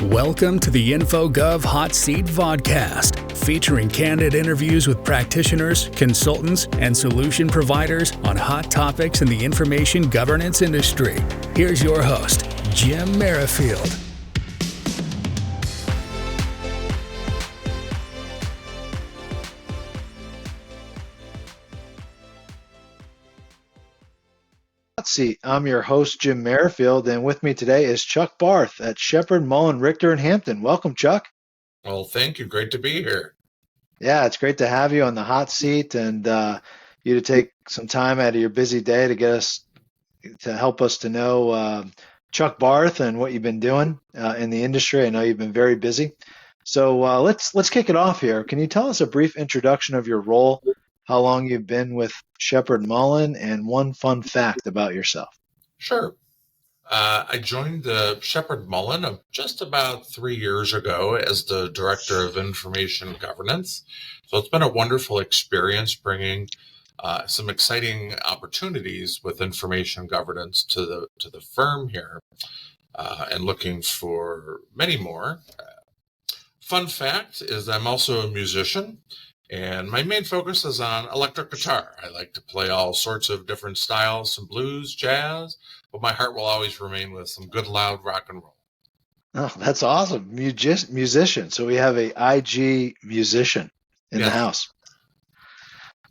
Welcome to the InfoGov Hot Seat Vodcast, featuring candid interviews with practitioners, consultants, and solution providers on hot topics in the information governance industry. Here's your host, Jim Merrifield. Seat. I'm your host, Jim Merrifield, and with me today is Chuck Barth at Shepard Mullen Richter Hampton. Welcome, Chuck. Well, thank you. Great to be here. Yeah, it's great to have you on the hot seat and you to take some time out of your busy day to help us to know Chuck Barth and what you've been doing in the industry. I know you've been very busy. So let's kick it off here. Can you tell us a brief introduction of your role, how long you've been with Shepard Mullen, and one fun fact about yourself? Sure. I joined the Shepard Mullen just about 3 years ago as the Director of Information Governance. So it's been a wonderful experience bringing some exciting opportunities with information governance to the firm here and looking for many more. Fun fact is I'm also a musician. And my main focus is on electric guitar. I like to play all sorts of different styles, some blues, jazz, but my heart will always remain with some good loud rock and roll. Oh, that's awesome. Musician. So we have a IG musician in the house.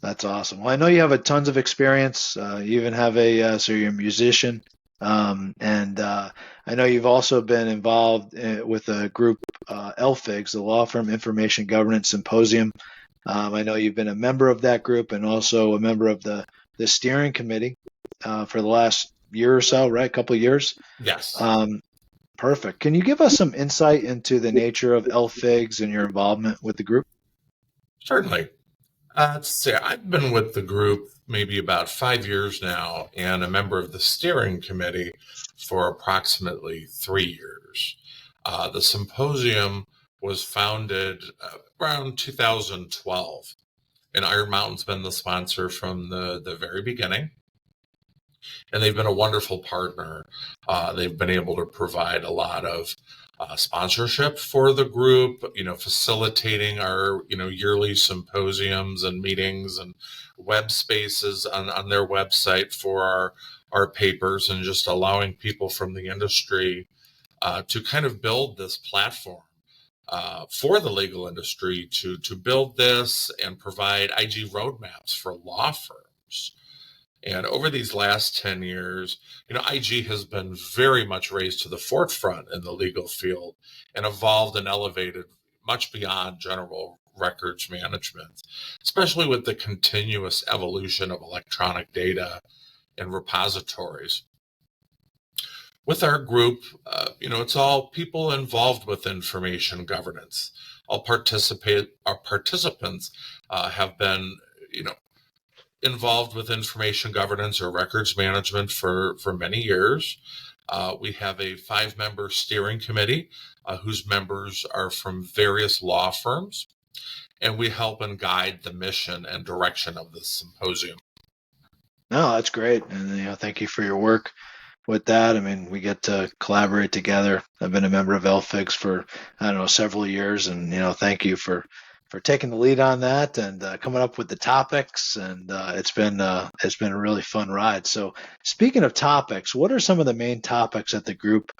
That's awesome. Well, I know you have tons of experience. You even have so you're a musician. And I know you've also been involved with a group, LFIGS, the Law Firm Information Governance Symposium. I know you've been a member of that group and also a member of the steering committee for the last year or so, right? A couple of years? Yes. Perfect. Can you give us some insight into the nature of LFIGS and your involvement with the group? Certainly. Let's see, I've been with the group maybe about 5 years now and a member of the steering committee for approximately 3 years. The symposium was founded around 2012, and Iron Mountain's been the sponsor from the very beginning, and they've been a wonderful partner. They've been able to provide a lot of sponsorship for the group, facilitating our yearly symposiums and meetings and web spaces on their website for our papers, and just allowing people from the industry to kind of build this platform for the legal industry to build this and provide IG roadmaps for law firms. And over these last 10 years, IG has been very much raised to the forefront in the legal field and evolved and elevated much beyond general records management, especially with the continuous evolution of electronic data and repositories. With our group, it's all people involved with information governance. Our participants have been, involved with information governance or records management for many years. We have a 5-member steering committee whose members are from various law firms, and we help and guide the mission and direction of the symposium. No, that's great, and thank you for your work with that. I mean, we get to collaborate together. I've been a member of LFIGS for, several years, and, thank you for taking the lead on that and coming up with the topics. And it's been a really fun ride. So speaking of topics, what are some of the main topics that the group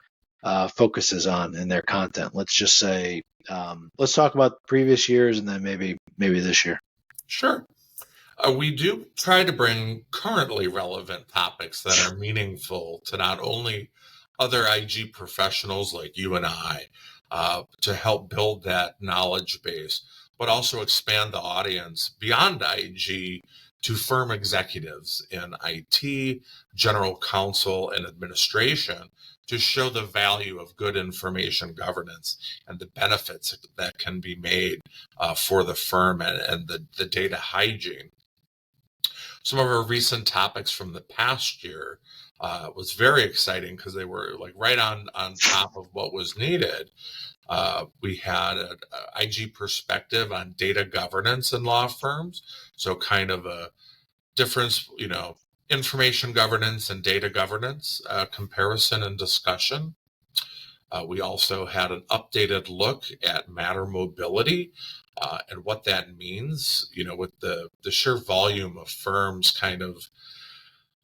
focuses on in their content? Let's just say, let's talk about previous years and then maybe this year. Sure. We do try to bring currently relevant topics that are meaningful to not only other IG professionals like you and I to help build that knowledge base, but also expand the audience beyond IG to firm executives in IT, general counsel, and administration to show the value of good information governance and the benefits that can be made for the firm and the data hygiene. Some of our recent topics from the past year was very exciting because they were right on top of what was needed. We had an IG perspective on data governance in law firms. So kind of a difference, information governance and data governance comparison and discussion. We also had an updated look at matter mobility and what that means, with the sheer volume of firms kind of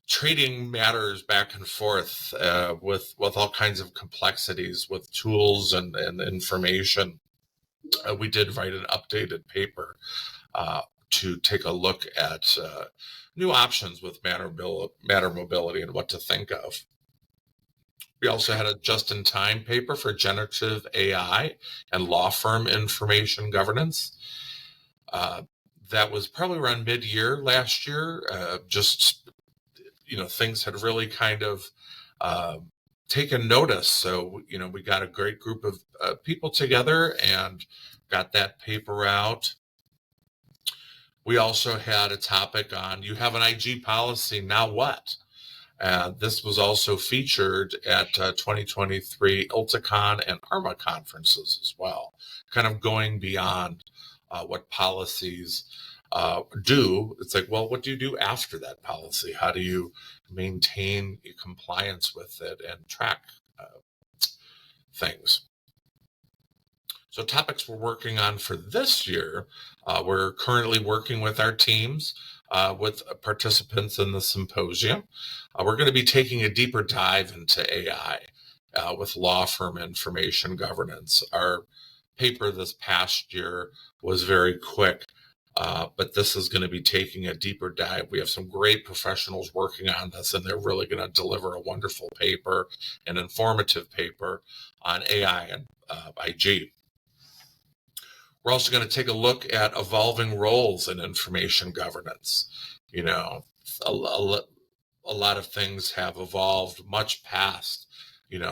trading matters back and forth with all kinds of complexities with tools and information. We did write an updated paper to take a look at new options with matter mobility and what to think of. We also had a just-in-time paper for generative AI and law firm information governance. That was probably around mid-year last year. Things had really kind of taken notice. So, we got a great group of people together and got that paper out. We also had a topic on, you have an IG policy, now what? This was also featured at 2023 ILTACON and ARMA conferences as well, kind of going beyond what policies do. It's like, well, what do you do after that policy? How do you maintain compliance with it and track things? So topics we're working on for this year, we're currently working with our teams, with participants in the symposium. We're going to be taking a deeper dive into AI with law firm information governance. Our paper this past year was very quick, but this is going to be taking a deeper dive. We have some great professionals working on this, and they're really going to deliver a wonderful paper, an informative paper on AI and IG. We're also going to take a look at evolving roles in information governance. A lot of things have evolved much past,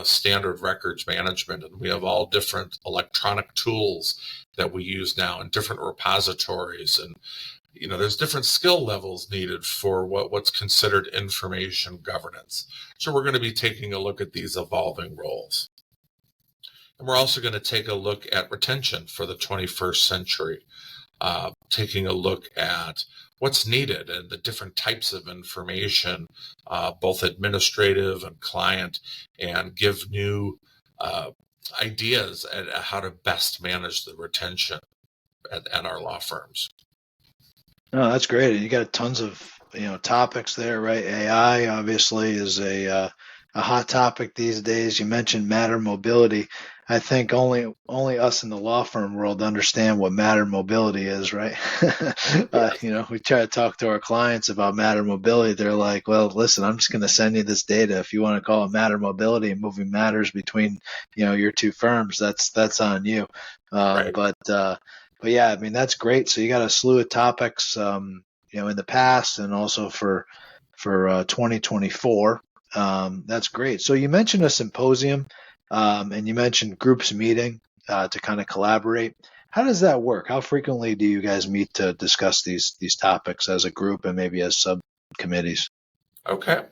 standard records management, and we have all different electronic tools that we use now in different repositories, and there's different skill levels needed for what's considered information governance. So we're going to be taking a look at these evolving roles. And we're also going to take a look at retention for the 21st century, taking a look at what's needed and the different types of information, both administrative and client, and give new ideas at how to best manage the retention at our law firms. Oh, that's great. And you got tons of topics there, right? AI obviously is a hot topic these days. You mentioned matter mobility. I think only us in the law firm world understand what matter mobility is, right? We try to talk to our clients about matter mobility. They're like, well, listen, I'm just going to send you this data. If you want to call it matter mobility and moving matters between, your two firms, that's on you. Right. But yeah, I mean, that's great. So you got a slew of topics, in the past and also for 2024. That's great. So you mentioned a symposium. And you mentioned groups meeting to kind of collaborate. How does that work? How frequently do you guys meet to discuss these topics as a group and maybe as subcommittees? Okay.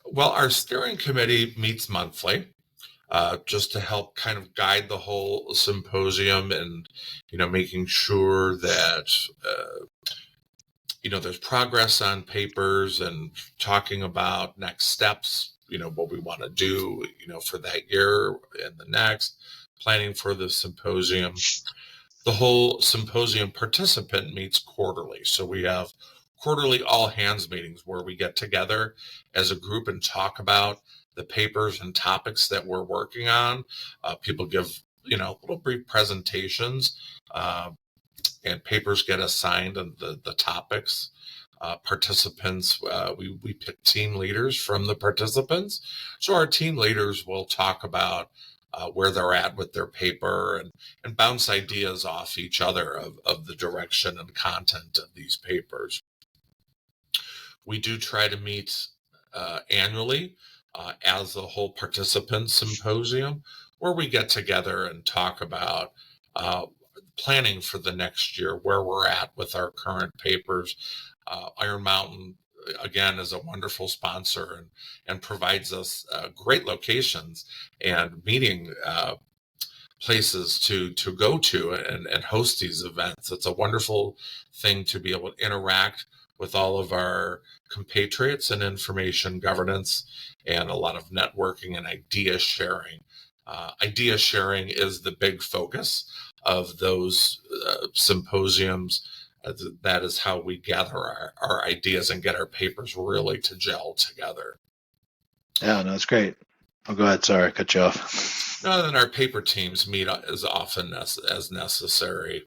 Well, our steering committee meets monthly just to help kind of guide the whole symposium and, making sure that, there's progress on papers and talking about next steps. What we want to do, for that year and the next, planning for the symposium. The whole symposium participant meets quarterly. So we have quarterly all hands meetings where we get together as a group and talk about the papers and topics that we're working on. People give, little brief presentations, and papers get assigned on the topics. Participants, we pick team leaders from the participants. So our team leaders will talk about where they're at with their paper and bounce ideas off each other of the direction and content of these papers. We do try to meet annually as a whole participant symposium, where we get together and talk about planning for the next year, where we're at with our current papers. Iron Mountain, again, is a wonderful sponsor and provides us great locations and meeting places to go to and host these events. It's a wonderful thing to be able to interact with all of our compatriots in information governance, and a lot of networking and idea sharing Idea sharing is the big focus of those symposiums. That is how we gather our ideas and get our papers really to gel together. Yeah, no, that's great. Oh, go ahead. Sorry, I cut you off. No, then our paper teams meet as often as necessary.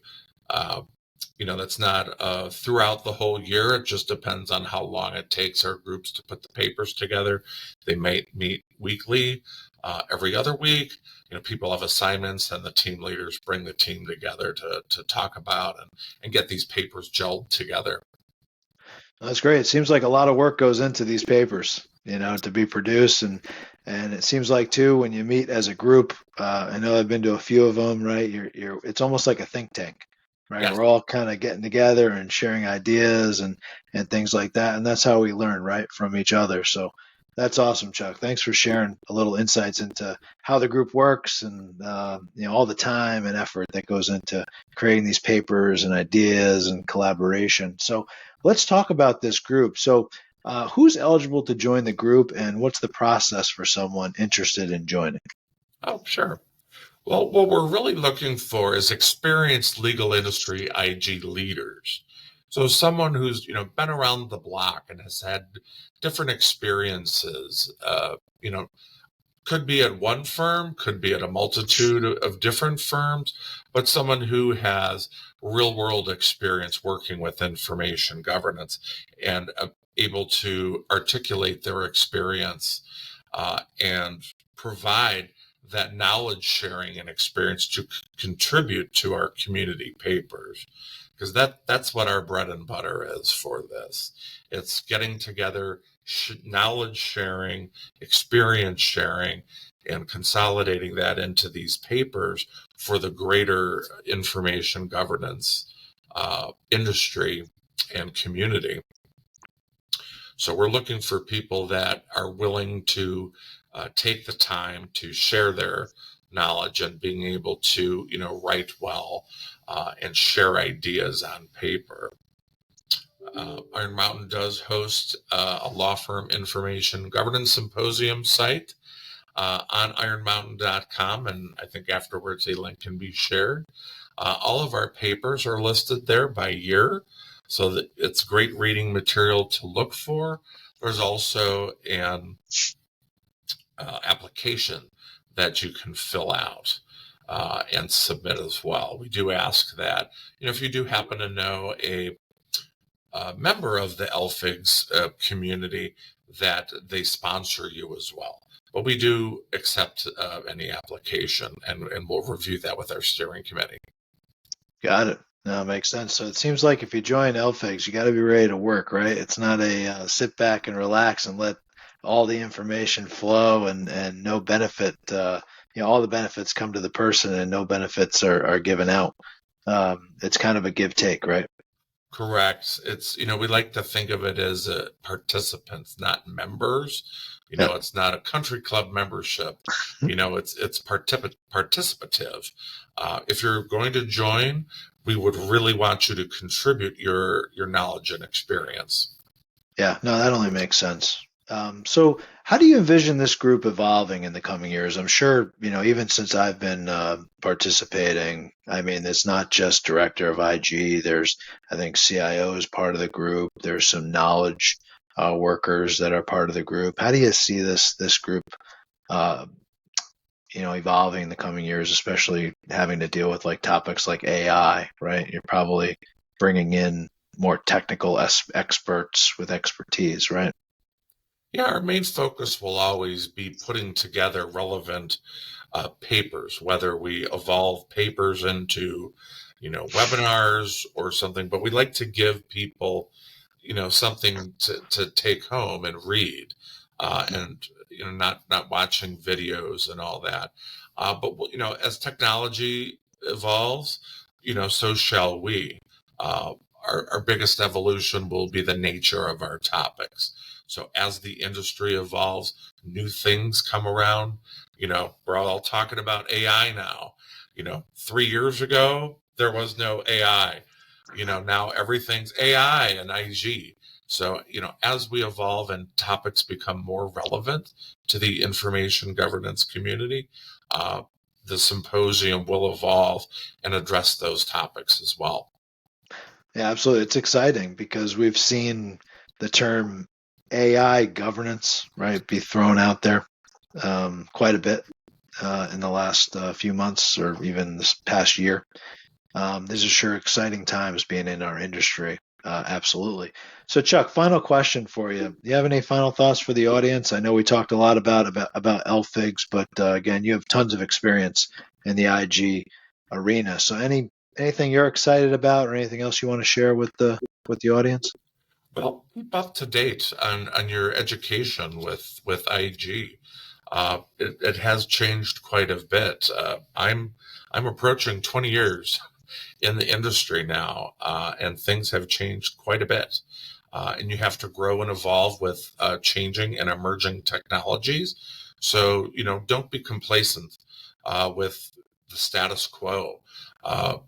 That's not throughout the whole year. It just depends on how long it takes our groups to put the papers together. They might meet weekly, every other week. People have assignments, and the team leaders bring the team together to talk about and get these papers gelled together. That's great. It seems like a lot of work goes into these papers, to be produced, and it seems like too when you meet as a group. I know I've been to a few of them. Right, it's almost like a think tank. Right, Yes. We're all kind of getting together and sharing ideas and things like that, and that's how we learn, right, from each other. So that's awesome, Chuck. Thanks for sharing a little insights into how the group works and all the time and effort that goes into creating these papers and ideas and collaboration. So let's talk about this group. So who's eligible to join the group, and what's the process for someone interested in joining? Oh, sure. Well, what we're really looking for is experienced legal industry IG leaders. So someone who's been around the block and has had different experiences. Could be at one firm, could be at a multitude of different firms, but someone who has real world experience working with information governance and able to articulate their experience and provide that knowledge sharing and experience to contribute to our community papers, because that's what our bread and butter is for this. It's getting together, knowledge sharing, experience sharing, and consolidating that into these papers for the greater information governance industry and community. So we're looking for people that are willing to take the time to share their knowledge and being able to, write well and share ideas on paper. Iron Mountain does host a law firm information governance symposium site on ironmountain.com, and I think afterwards a link can be shared. All of our papers are listed there by year, so that it's great reading material to look for. There's also an application that you can fill out and submit as well. We do ask that, if you do happen to know a member of the LFIGS community, that they sponsor you as well. But we do accept any application, and we'll review that with our steering committee. Got it. No, it makes sense. So it seems like if you join LFIGS, you got to be ready to work, right? It's not a sit back and relax and let all the information flow and no benefit. All the benefits come to the person and no benefits are given out. It's kind of a give take, right? Correct. It's, we like to think of it as participants, not members. Yeah. It's not a country club membership. It's participative. If you're going to join, we would really want you to contribute your knowledge and experience. Yeah, no, that only makes sense. So how do you envision this group evolving in the coming years? I'm sure, even since I've been participating, I mean, it's not just director of IG. There's, I think, CIO is part of the group. There's some knowledge workers that are part of the group. How do you see this group, evolving in the coming years, especially having to deal with topics like AI, right? You're probably bringing in more technical experts with expertise, right? Yeah, our main focus will always be putting together relevant papers, whether we evolve papers into, webinars or something, but we like to give people, something to take home and read and, not watching videos and all that. But, as technology evolves, so shall we. Our biggest evolution will be the nature of our topics. So as the industry evolves, new things come around. We're all talking about AI now. 3 years ago, there was no AI. Now everything's AI and IG. So, as we evolve and topics become more relevant to the information governance community, the symposium will evolve and address those topics as well. Yeah, absolutely. It's exciting because we've seen the term AI governance, right, be thrown out there quite a bit in the last few months or even this past year. These are sure exciting times being in our industry. Absolutely. So, Chuck, final question for you. Do you have any final thoughts for the audience? I know we talked a lot about LFIGS, but again, you have tons of experience in the IG arena. So, anything you're excited about, or anything else you want to share with the audience? Well, keep up to date on your education with IG. It has changed quite a bit. I'm approaching 20 years in the industry now, and things have changed quite a bit. And you have to grow and evolve with changing and emerging technologies. So, don't be complacent with the status quo.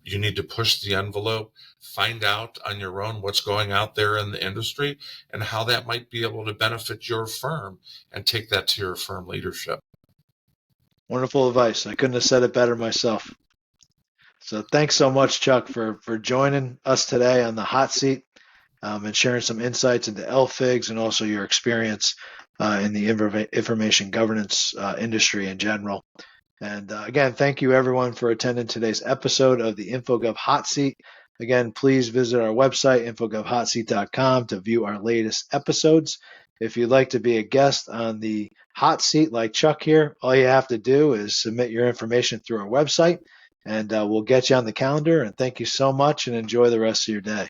You need to push the envelope, find out on your own what's going out there in the industry and how that might be able to benefit your firm, and take that to your firm leadership. Wonderful advice. I couldn't have said it better myself. So thanks so much, Chuck, for joining us today on the hot seat and sharing some insights into LFIGS and also your experience in the information governance industry in general. And again, thank you everyone for attending today's episode of the InfoGov Hot Seat. Again, please visit our website, infogovhotseat.com, to view our latest episodes. If you'd like to be a guest on the hot seat like Chuck here, all you have to do is submit your information through our website, and we'll get you on the calendar. And thank you so much, and enjoy the rest of your day.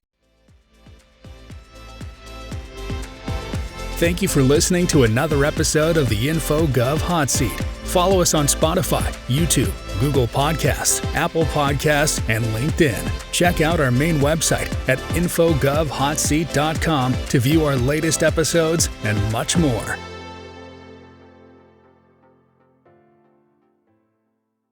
Thank you for listening to another episode of the InfoGov Hot Seat. Follow us on Spotify, YouTube, Google Podcasts, Apple Podcasts, and LinkedIn. Check out our main website at infogovhotseat.com to view our latest episodes and much more.